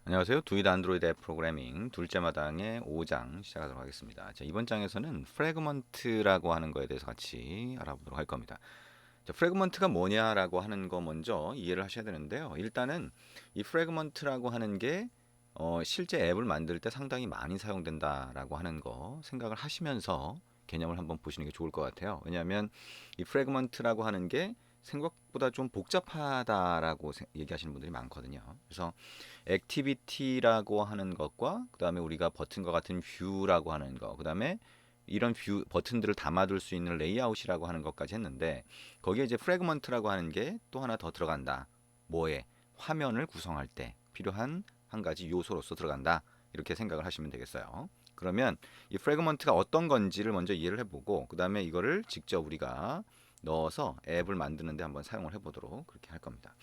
안녕하세요. 두이드 안드로이드 앱 프로그래밍 둘째 마당의 5장 시작하도록 하겠습니다. 자, 이번 장에서는 프래그먼트라고 하는 거에 대해서 같이 알아보도록 할 겁니다. 자, 프래그먼트가 뭐냐라고 하는 거 먼저 이해를 하셔야 되는데요. 일단은 이 프래그먼트라고 하는 게 실제 앱을 만들 때 상당히 많이 사용된다라고 하는 거 생각을 하시면서 개념을 한번 보시는 게 좋을 것 같아요. 왜냐하면 이 프래그먼트라고 하는 게 생각보다 좀 복잡하다라고 얘기하시는 분들이 많거든요. 그래서 액티비티라고 하는 것과 그다음에 우리가 버튼과 같은 뷰라고 하는 거, 그다음에 이런 뷰 버튼들을 담아둘 수 있는 레이아웃이라고 하는 것까지 했는데 거기에 이제 프래그먼트라고 하는 게 또 하나 더 들어간다. 뭐에? 화면을 구성할 때 필요한 한 가지 요소로서 들어간다. 이렇게 생각을 하시면 되겠어요. 그러면 이 프래그먼트가 어떤 건지를 먼저 이해를 해보고 그다음에 이거를 직접 우리가 넣어서 앱을 만드는데 한번 사용을 해보도록 그렇게 할 겁니다.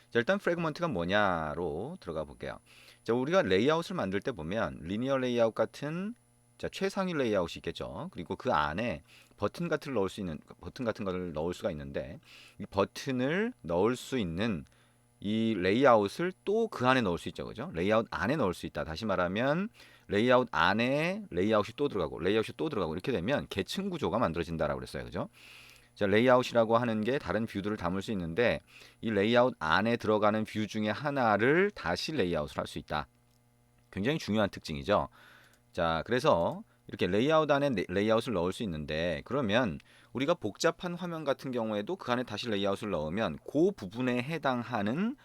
자, 일단 프래그먼트가 뭐냐로 들어가 볼게요. 자, 우리가 레이아웃을 만들 때 보면 리니어 레이아웃 같은 자, 최상위 레이아웃이 있겠죠. 그리고 그 안에 버튼 같은 거를 넣을 수가 있는데 이 버튼을 넣을 수 있는 이 레이아웃을 또 그 안에 넣을 수 있죠. 그죠? 레이아웃 안에 넣을 수 있다. 다시 말하면 레이아웃 안에 레이아웃이 또 들어가고 레이아웃이 또 들어가고 이렇게 되면 계층 구조가 만들어진다라고 그랬어요. 그죠? 자, 레이아웃이라고 하는 게 다른 뷰들을 담을 수 있는데 이 레이아웃 안에 들어가는 뷰 중에 하나를 다시 레이아웃을 할 수 있다. 굉장히 중요한 특징이죠. 자, 그래서 이렇게 레이아웃 안에 레이아웃을 넣을 수 있는데 그러면 우리가 복잡한 화면 같은 경우에도 그 안에 다시 레이아웃을 넣으면 그 부분에 해당하는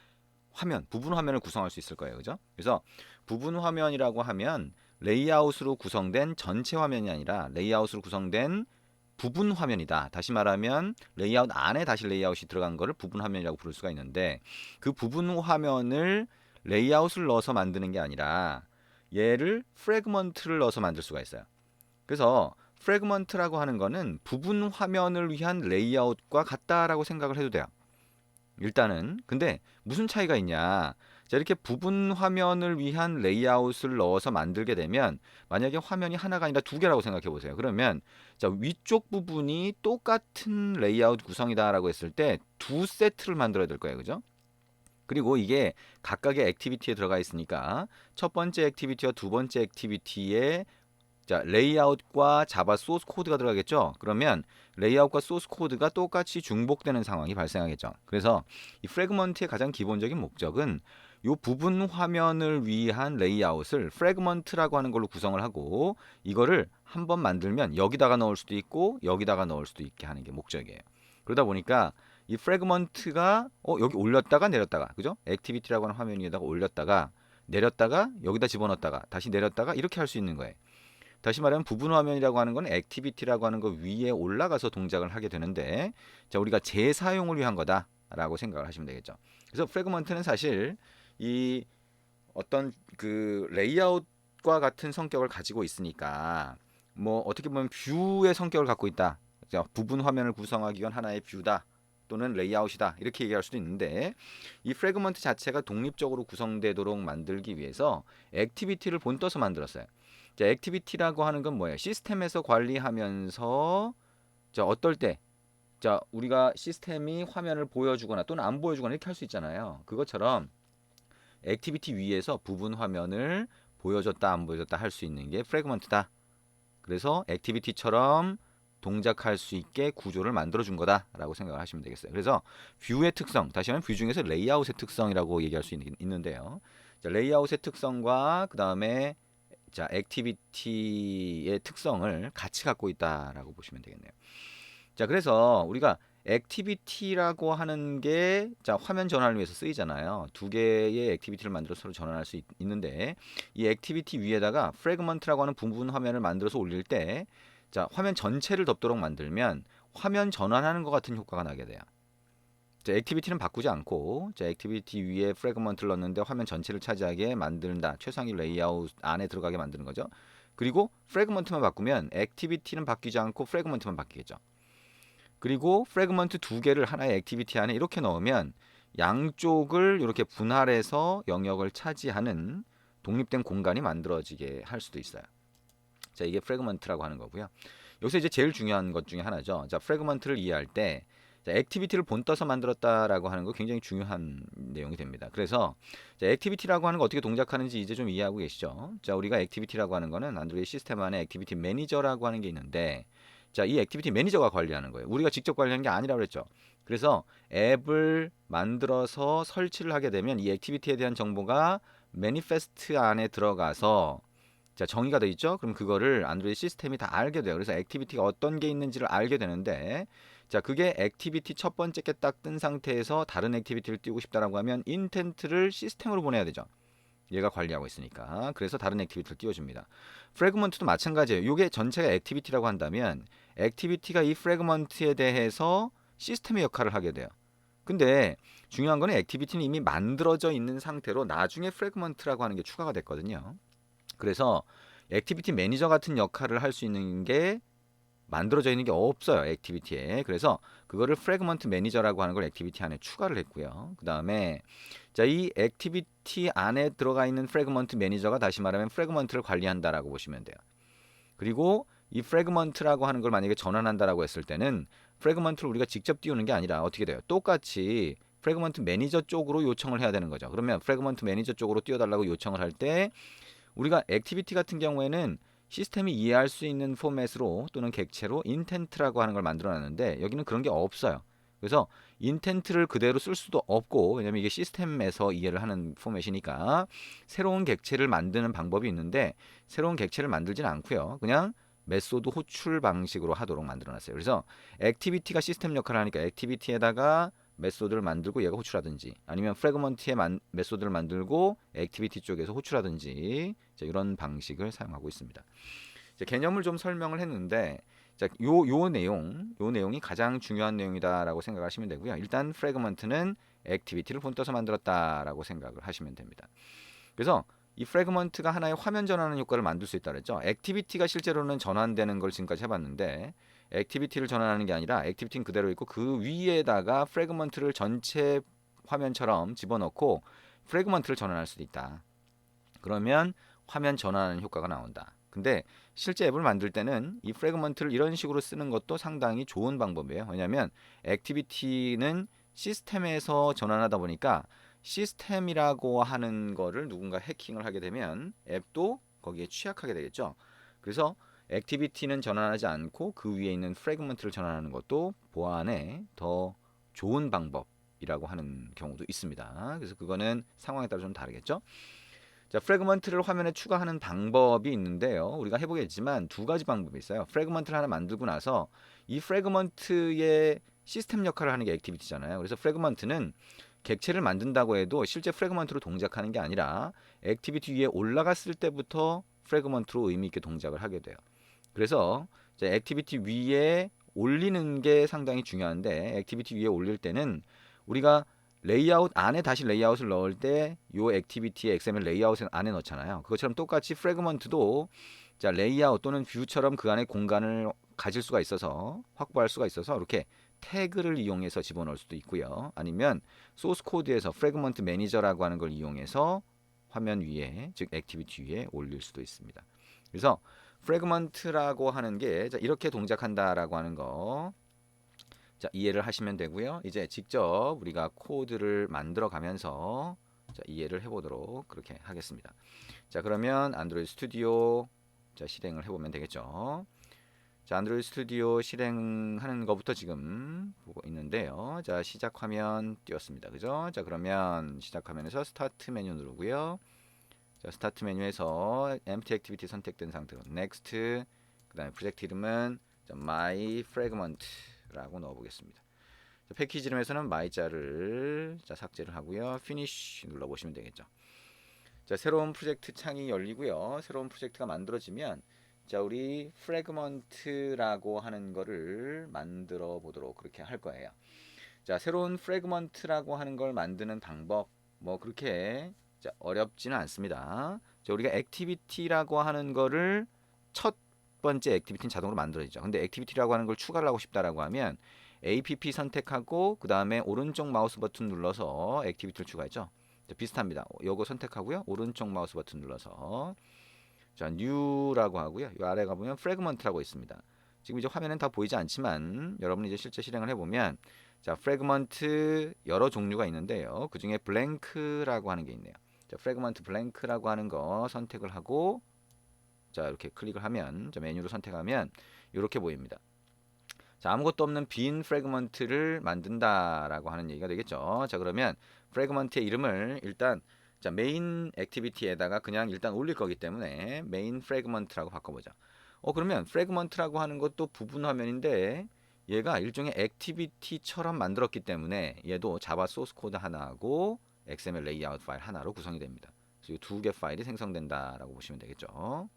부분 화면을 구성할 수 있을 거예요. 그죠? 그래서 부분 화면이라고 하면 레이아웃으로 구성된 전체 화면이 아니라 레이아웃으로 구성된 부분 화면이다. 다시 말하면 레이아웃 안에 다시 레이아웃이 들어간 거를 부분 화면이라고 부를 수가 있는데 그 부분 화면을 레이아웃을 넣어서 만드는 게 아니라 얘를 프래그먼트를 넣어서 만들 수가 있어요. 그래서 프래그먼트라고 하는 거는 부분 화면을 위한 레이아웃과 같다라고 생각을 해도 돼요. 일단은 근데 무슨 차이가 있냐? 자, 이렇게 부분 화면을 위한 레이아웃을 넣어서 만들게 되면 만약에 화면이 하나가 아니라 두 개라고 생각해 보세요. 그러면 자, 위쪽 부분이 똑같은 레이아웃 구성이다라고 했을 때 두 세트를 만들어야 될 거예요. 그죠? 그리고 이게 각각의 액티비티에 들어가 있으니까 첫 번째 액티비티와 두 번째 액티비티에 자, 레이아웃과 자바 소스 코드가 들어가겠죠. 그러면 레이아웃과 소스 코드가 똑같이 중복되는 상황이 발생하겠죠. 그래서 이 프래그먼트의 가장 기본적인 목적은 이 부분 화면을 위한 레이아웃을 프래그먼트라고 하는 걸로 구성을 하고 이거를 한번 만들면 여기다가 넣을 수도 있고 여기다가 넣을 수도 있게 하는 게 목적이에요. 그러다 보니까 이 프래그먼트가 여기 올렸다가 내렸다가 그죠? 액티비티라고 하는 화면 위에다가 올렸다가 내렸다가 여기다 집어넣었다가 다시 내렸다가 이렇게 할 수 있는 거예요. 다시 말하면 부분 화면이라고 하는 건 액티비티라고 하는 거 위에 올라가서 동작을 하게 되는데 자, 우리가 재사용을 위한 거다라고 생각을 하시면 되겠죠. 그래서 프래그먼트는 사실 이 어떤 그 레이아웃과 같은 성격을 가지고 있으니까 뭐 어떻게 보면 뷰의 성격을 갖고 있다. 자, 부분 화면을 구성하기 위한 하나의 뷰다. 또는 레이아웃이다 이렇게 얘기할 수도 있는데 이 프래그먼트 자체가 독립적으로 구성되도록 만들기 위해서 액티비티를 본떠서 만들었어요. 자, 액티비티라고 하는 건 뭐예요? 시스템에서 관리하면서 자, 어떨 때 자, 우리가 시스템이 화면을 보여주거나 또는 안 보여주거나 이렇게 할 수 있잖아요. 그것처럼 액티비티 위에서 부분 화면을 보여줬다 안 보여줬다 할 수 있는 게 프래그먼트다. 그래서 액티비티처럼 동작할 수 있게 구조를 만들어 준 거다라고 생각을 하시면 되겠어요. 그래서 뷰의 특성, 다시 말하면 뷰 중에서 레이아웃의 특성이라고 얘기할 수 있는데요. 자, 레이아웃의 특성과 그 다음에 자, 액티비티의 특성을 같이 갖고 있다라고 보시면 되겠네요. 자, 그래서 우리가 액티비티라고 하는 게 자, 화면 전환을 위해서 쓰이잖아요. 두 개의 액티비티를 만들어 서로 전환할 수 있는데 이 액티비티 위에다가 프래그먼트라고 하는 부분 화면을 만들어서 올릴 때 자, 화면 전체를 덮도록 만들면 화면 전환하는 것 같은 효과가 나게 돼요. 자, 액티비티는 바꾸지 않고 자, 액티비티 위에 프래그먼트를 넣는데 화면 전체를 차지하게 만든다. 최상위 레이아웃 안에 들어가게 만드는 거죠. 그리고 프래그먼트만 바꾸면 액티비티는 바뀌지 않고 프래그먼트만 바뀌겠죠. 그리고 프래그먼트 두 개를 하나의 액티비티 안에 이렇게 넣으면 양쪽을 이렇게 분할해서 영역을 차지하는 독립된 공간이 만들어지게 할 수도 있어요. 자, 이게 프래그먼트라고 하는 거고요. 여기서 이제 제일 중요한 것 중에 하나죠. 자, 프래그먼트를 이해할 때 자, 액티비티를 본떠서 만들었다라고 하는 거 굉장히 중요한 내용이 됩니다. 그래서 자, 액티비티라고 하는 거 어떻게 동작하는지 이제 좀 이해하고 계시죠? 자, 우리가 액티비티라고 하는 거는 안드로이드 시스템 안에 액티비티 매니저라고 하는 게 있는데, 자, 이 액티비티 매니저가 관리하는 거예요. 우리가 직접 관리하는 게 아니라고 그랬죠. 그래서 앱을 만들어서 설치를 하게 되면 이 액티비티에 대한 정보가 매니페스트 안에 들어가서 자, 정의가 돼 있죠? 그럼 그거를 안드로이드 시스템이 다 알게 돼요. 그래서 액티비티가 어떤 게 있는지를 알게 되는데, 자, 그게 액티비티 첫 번째 게 딱 뜬 상태에서 다른 액티비티를 띄우고 싶다라고 하면 인텐트를 시스템으로 보내야 되죠. 얘가 관리하고 있으니까. 그래서 다른 액티비티를 띄워줍니다. 프래그먼트도 마찬가지예요. 이게 전체가 액티비티라고 한다면 액티비티가 이 프래그먼트에 대해서 시스템의 역할을 하게 돼요. 근데 중요한 거는 액티비티는 이미 만들어져 있는 상태로 나중에 프래그먼트라고 하는 게 추가가 됐거든요. 그래서 액티비티 매니저 같은 역할을 할 수 있는 게 만들어져 있는 게 없어요, 액티비티에. 그래서 그거를 프래그먼트 매니저라고 하는 걸 액티비티 안에 추가를 했고요. 그 다음에 자, 이 액티비티 안에 들어가 있는 프래그먼트 매니저가 다시 말하면 프래그먼트를 관리한다라고 보시면 돼요. 그리고 이 프래그먼트라고 하는 걸 만약에 전환한다라고 했을 때는 프래그먼트를 우리가 직접 띄우는 게 아니라 어떻게 돼요? 똑같이 프래그먼트 매니저 쪽으로 요청을 해야 되는 거죠. 그러면 프래그먼트 매니저 쪽으로 띄워달라고 요청을 할 때 우리가 액티비티 같은 경우에는 시스템이 이해할 수 있는 포맷으로 또는 객체로 인텐트라고 하는 걸 만들어 놨는데 여기는 그런 게 없어요. 그래서 인텐트를 그대로 쓸 수도 없고, 왜냐면 이게 시스템에서 이해를 하는 포맷이니까 새로운 객체를 만드는 방법이 있는데 새로운 객체를 만들진 않고요. 그냥 메소드 호출 방식으로 하도록 만들어 놨어요. 그래서 액티비티가 시스템 역할을 하니까 액티비티에다가 메소드를 만들고 얘가 호출하든지, 아니면 프래그먼트에 메소드를 만들고 액티비티 쪽에서 호출하든지, 이런 방식을 사용하고 있습니다. 개념을 좀 설명을 했는데, 자, 요 내용이 가장 중요한 내용이다라고 생각하시면 되고요. 일단 프래그먼트는 액티비티를 본떠서 만들었다라고 생각을 하시면 됩니다. 그래서 이 프래그먼트가 하나의 화면 전환하는 효과를 만들 수 있다 그랬죠. 액티비티가 실제로는 전환되는 걸 지금까지 해봤는데, 액티비티를 전환하는 게 아니라 액티비티는 그대로 있고 그 위에다가 프래그먼트를 전체 화면처럼 집어넣고 프래그먼트를 전환할 수도 있다. 그러면 화면 전환하는 효과가 나온다. 근데 실제 앱을 만들 때는 이 프래그먼트를 이런 식으로 쓰는 것도 상당히 좋은 방법이에요. 왜냐하면 액티비티는 시스템에서 전환하다 보니까 시스템이라고 하는 거를 누군가 해킹을 하게 되면 앱도 거기에 취약하게 되겠죠. 그래서 액티비티는 전환하지 않고 그 위에 있는 프래그먼트를 전환하는 것도 보안에 더 좋은 방법이라고 하는 경우도 있습니다. 그래서 그거는 상황에 따라 좀 다르겠죠. 자, 프래그먼트를 화면에 추가하는 방법이 있는데요. 우리가 해보겠지만 두 가지 방법이 있어요. 프래그먼트를 하나 만들고 나서 이 프래그먼트의 시스템 역할을 하는 게 액티비티잖아요. 그래서 프래그먼트는 객체를 만든다고 해도 실제 프래그먼트로 동작하는 게 아니라 액티비티 위에 올라갔을 때부터 프래그먼트로 의미 있게 동작을 하게 돼요. 그래서 액티비티 위에 올리는 게 상당히 중요한데, 액티비티 위에 올릴 때는 우리가 레이아웃 안에 다시 레이아웃을 넣을 때 요 액티비티의 XML 레이아웃 안에 넣잖아요. 그것처럼 똑같이 프래그먼트도 자, 레이아웃 또는 뷰처럼 그 안에 공간을 가질 수가 있어서, 확보할 수가 있어서 이렇게 태그를 이용해서 집어넣을 수도 있고요. 아니면 소스 코드에서 프래그먼트 매니저라고 하는 걸 이용해서 화면 위에, 즉 액티비티 위에 올릴 수도 있습니다. 그래서 프래그먼트라고 하는 게 이렇게 동작한다라고 하는 거 이해를 하시면 되고요. 이제 직접 우리가 코드를 만들어 가면서 이해를 해보도록 그렇게 하겠습니다. 자, 그러면 안드로이드 스튜디오 실행을 해보면 되겠죠. 자, 안드로이드 스튜디오 실행하는 것부터 지금 보고 있는데요. 자, 시작 화면 띄웠습니다. 그죠? 자, 그러면 시작 화면에서 스타트 메뉴 누르고요. 자, 스타트 메뉴에서 empty activity 선택된 상태로 next, 그 다음에 프로젝트 이름은 my fragment 라고 넣어보겠습니다. 자, 패키지 이름에서는 my자를 삭제를 하고요. finish 눌러보시면 되겠죠. 자, 새로운 프로젝트 창이 열리고요. 새로운 프로젝트가 만들어지면 자, 우리 프래그먼트라고 하는 거를 만들어 보도록 그렇게 할 거예요. 자, 새로운 프래그먼트라고 하는 걸 만드는 방법 뭐 그렇게 어렵지는 않습니다. 자, 우리가 액티비티라고 하는 거를 첫 번째 액티비티는 자동으로 만들어지죠. 근데 액티비티라고 하는 걸 추가를 하고 싶다라고 하면 APP 선택하고 그 다음에 오른쪽 마우스 버튼 눌러서 액티비티를 추가했죠. 자, 비슷합니다. 요거 선택하고요. 오른쪽 마우스 버튼 눌러서 자, new라고 하고요. 이 아래 가보면 fragment라고 있습니다. 지금 이제 화면엔 다 보이지 않지만 여러분이 이제 실제 실행을 해보면 자, 프래그먼트 여러 종류가 있는데요. 그 중에 블랭크라고 하는 게 있네요. 자, 프래그먼트 블랭크라고 하는 거 선택을 하고 자, 이렇게 클릭을 하면 자, 메뉴로 선택하면 이렇게 보입니다. 자, 아무것도 없는 빈 프래그먼트를 만든다라고 하는 얘기가 되겠죠. 자, 그러면 프래그먼트의 이름을 일단 자, 메인 액티비티에다가 그냥 일단 올릴 거기 때문에 메인 프래그먼트라고 바꿔보자. 그러면 프래그먼트라고 하는 것도 부분 화면인데 얘가 일종의 액티비티처럼 만들었기 때문에 얘도 자바 소스 코드 하나하고 XML 레이아웃 파일 하나로 구성이 됩니다. 그래서 이 두 개 파일이 생성된다라고 보시면 되겠죠.